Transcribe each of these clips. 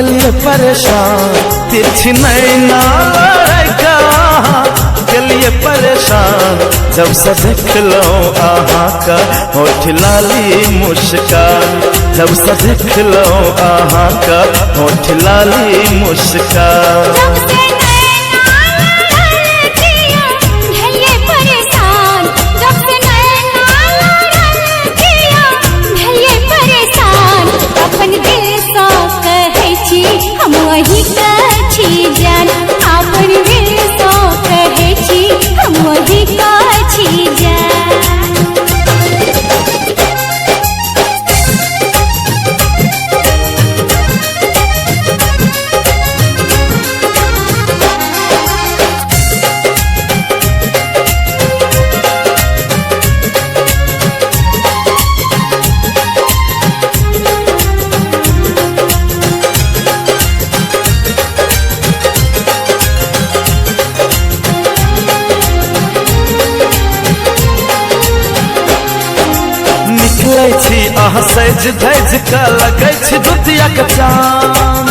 गलिए परेशान तिरछी नैना लड़का गलिए परेशान जब से देख लो आहा का होठ लाली मुस्कान जब से देख लो आहा का होठ लाली मुस्कान हम वही कछी जान अपन दिल सो कहे छी हम वही कछी जान आह सज धज का लगे छी दुतिया के चांद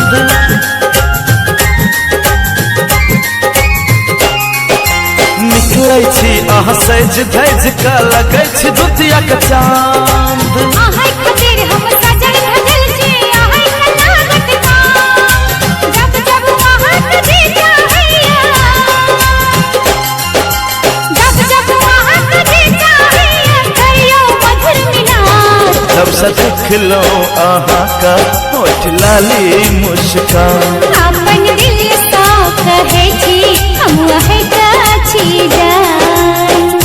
निकले छी आह सज धज का लगे छी दुतिया के चांद आहै खातिर हम सजल धजल छी आहै लागत का जब जब वहां तुझे चाहिए जब जब वहां तुझे चाहिए करियो मधुर मिलन जब से देख लो आहा का होठ लाली मुस्कान अपन दिल सो कहे छी हम वही कछी जान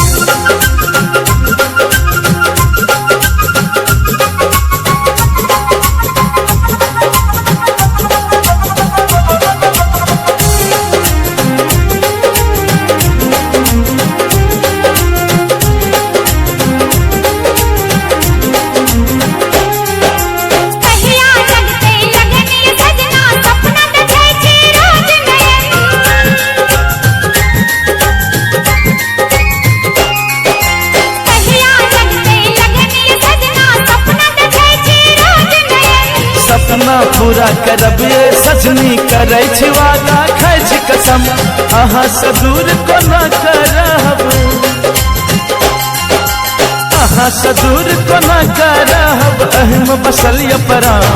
सपना पूरा करब ये सजनी करे छी वादा खाय छी कसम आहा से दूर को न करब आहा से दूर को न करब अहम बसल ये प्राण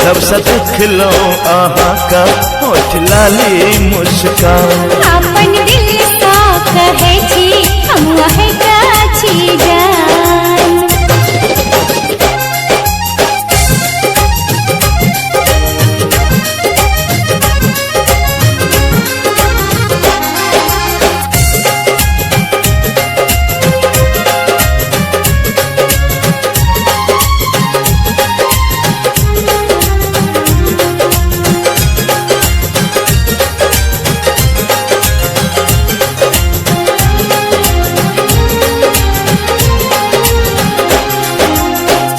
जब से देख लो आहा का होठ लाली मुस्कान अपन दिल सो कहे छी हम वही कछी जान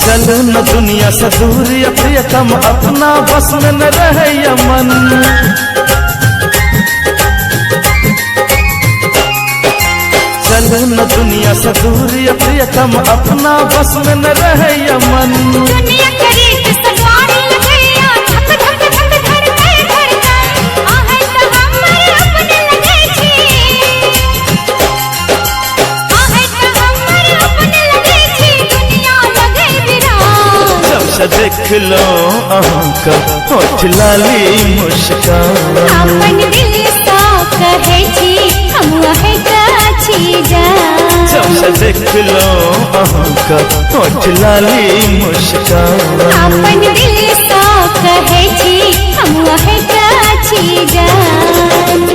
चल न दुनिया से दूर प्रियतम अपना बस में न रहे ये मन चल न दुनिया से दूर प्रियतम अपना बस में न रहे ये मन दुनिया करे सवारी लगैया धक धक धक धड़के धड़कन आहै त हमर अपने लगे छी आहै त हमर अपने लगे छी दुनिया लगे बिरान जब से देख लो आहा का होठ लाली मुस्कान अपन दिल सो कहे छी हम वही कछी जान जब से देख लो आहा का होठ लाली मुस्कान अपन दिल सो कहे छी हम वही कछी जान।